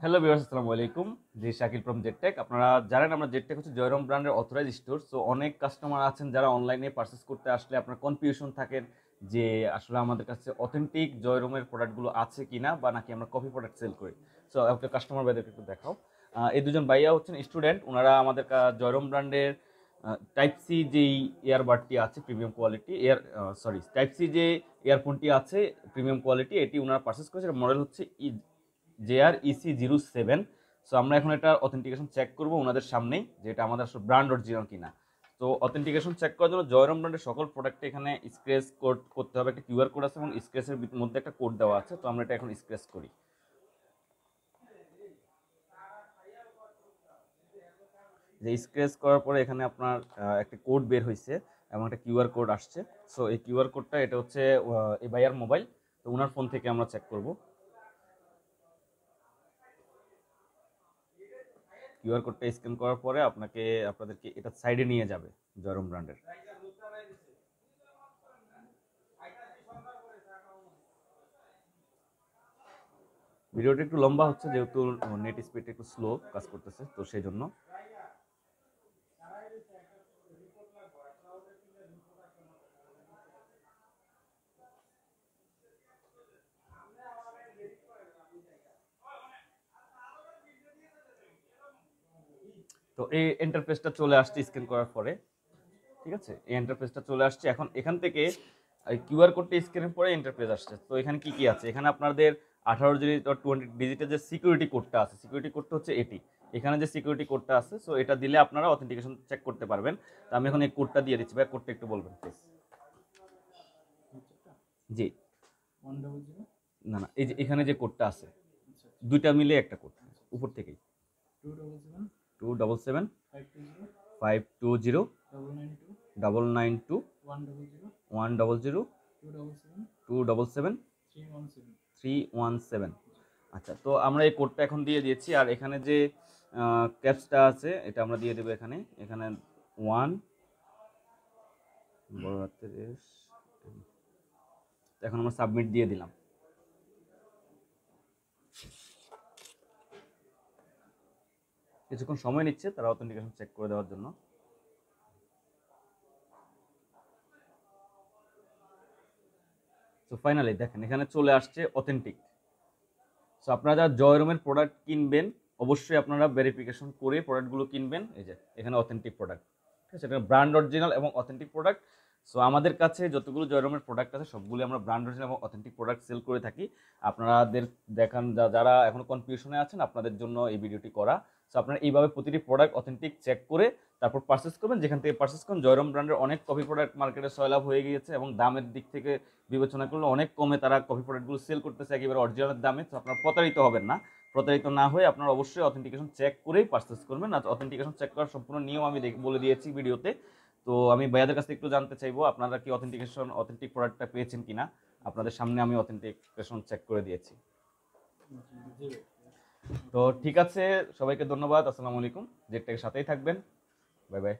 Hello viewers, আসসালামু আলাইকুম। জি Shakil from জেডটেক। আপনারা জানেন আমরা জেডটেক হচ্ছে জয়রম ব্র্যান্ডের অথরাইজ স্টোর। সো অনেক কাস্টমার আছেন যারা অনলাইনে পারচেস করতে আসলে আপনার কনফিউশন থাকেন যে আসলে আমাদের কাছে অথেন্টিক জয়রমের প্রোডাক্টগুলো আছে কিনা বা নাকি আমরা কপি প্রোডাক্ট সেল করি। সো একটা কাস্টমার ভাইদেরকে একটু দেখাও। এই দুজন ভাইয়া হচ্ছেন স্টুডেন্ট। ওনারা আমাদের জয়রম ব্র্যান্ডের টাইপ সি যেই ইয়ারবাডটি আছে প্রিমিয়াম কোয়ালিটি টাইপ সি যে ইয়ারফোনটি আছে প্রিমিয়াম কোয়ালিটি, এটি ওনারা পারচেস করেছে। মডেল হচ্ছে JR-EC07। সো আমরা এখন এটা অথেন্টিকেশন চেক করব ওনাদের সামনেই যে এটা আমাদের আসলে ব্র্যান্ড অরিজিনাল কিনা। তো অথেন্টিকেশন চেক করার জন্য জয়রম ব্র্যান্ডের সকল প্রোডাক্টে এখানে স্ক্র্যাচ কোড করতে হবে। একটা কিউআর কোড আছে এবং স্ক্র্যাচের মধ্যে একটা কোড দেওয়া আছে। তো আমরা এটা এখন স্ক্র্যাচ করি। যে স্ক্র্যাচ করার পরে এখানে আপনার একটা কোড বের হয়েছে এবং একটা কিউআর কোড আসছে। সো এই কিউআর কোডটা এটা হচ্ছে এই ভাইয়ার মোবাইল, তো ওনার ফোন থেকে আমরা চেক করব। কিউআর কোডটা স্ক্যান করার পরে আপনাদেরকে এটা সাইডে নিয়ে যাবে জয়রম ব্র্যান্ডের। ভিডিওটা একটু লম্বা হচ্ছে যেহেতু নেট স্পিড একটু স্লো কাজ করতেছে, তো সেই জন্য। তো এই ইন্টারফেসটা চলে আসছে স্ক্যান করার পরে। ঠিক আছে, এই ইন্টারফেসটা চলে আসছে। এখন এখান থেকে কিউআর কোডটা স্ক্যানের পরে ইন্টারফেস আসছে। তো এখানে কি কি আছে, এখানে আপনাদের 18 ডিজিট বা 20 ডিজিটের যে সিকিউরিটি কোডটা আছে, সিকিউরিটি কোডটা হচ্ছে এটি। এখানে যে সিকিউরিটি কোডটা আছে, সো এটা দিলে আপনারা অথেন্টিকেশন চেক করতে পারবেন। তো আমি এখন এই কোডটা দিয়ে দিচ্ছি। ভাই কোডটা একটু বলবেন প্লিজ। জি, না না, এই যে এখানে যে কোডটা আছে দুইটা মিলে একটা কোড উপর থেকেই। 277 520 100 277 আচ্ছা, তো আমরা এই কোডটা এখন দিয়ে দিয়েছি। আর এখানে যে ক্যাপসটা আছে এটা আমরা দিয়ে দেবো এখানে। এখানে 1 বড় হাতের S। এখন আমরা সাবমিট দিয়ে দিলাম। কিছুক্ষণ সময় নিচ্ছে তারা অথেন্টিকেশন চেক করে দেওয়ার জন্য। তো ফাইনালি দেখেন এখানে চলে আসছে অথেন্টিক। সো আপনারা যারা জয়রমের প্রোডাক্ট কিনবেন অবশ্যই আপনারা ভেরিফিকেশন করে প্রোডাক্টগুলো কিনবেন। এই যে এখানে অথেন্টিক প্রোডাক্ট, ঠিক আছে, এটা ব্র্যান্ড অরিজিনাল এবং অথেন্টিক প্রোডাক্ট। সো আমাদের কাছে যতগুলো জয়রমের প্রোডাক্ট আছে সবগুলো আমরা ব্র্যান্ড অরিজিনাল এবং অথেন্টিক প্রোডাক্ট সেল করে থাকি। আপনাদের দেখান যারা এখনো কনফিউশনে আছেন আপনাদের জন্য এই ভিডিওটি করা। সো আপনারা এইভাবে প্রতিটি প্রোডাক্ট অথেন্টিক চেক করে তারপর পারচেস করবেন। যেখান থেকে পারচেস করেন, জয়রম ব্র্যান্ডের অনেক কপি প্রোডাক্ট মার্কেটে সয়লাভ হয়ে গিয়েছে এবং দামের দিক থেকে বিবেচনা করলে অনেক কমে তারা কপি প্রোডাক্টগুলো সেল করতেছে একেবারে অরিজিনাল দামে। তো আপনারা প্রতারিত হবেন না। প্রতারিত না হয়ে আপনারা অবশ্যই অথেন্টিকেশন চেক করেই পারচেস করবেন। আর অথেন্টিকেশন চেক করার সম্পূর্ণ নিয়ম আমি বলে দিয়েছি ভিডিওতে। তো আমি ভাইয়াদের কাছে একটু জানতে চাইবো আপনারা কি অথেন্টিক প্রোডাক্টটা পেয়েছেন কিনা। আপনাদের সামনে আমি অথেন্টিকেশন চেক করে দিয়েছি। তো ঠিক আছে, সবাইকে ধন্যবাদ। আসসালামু আলাইকুম। জেডটেকের সাথেই থাকবেন। Bye bye.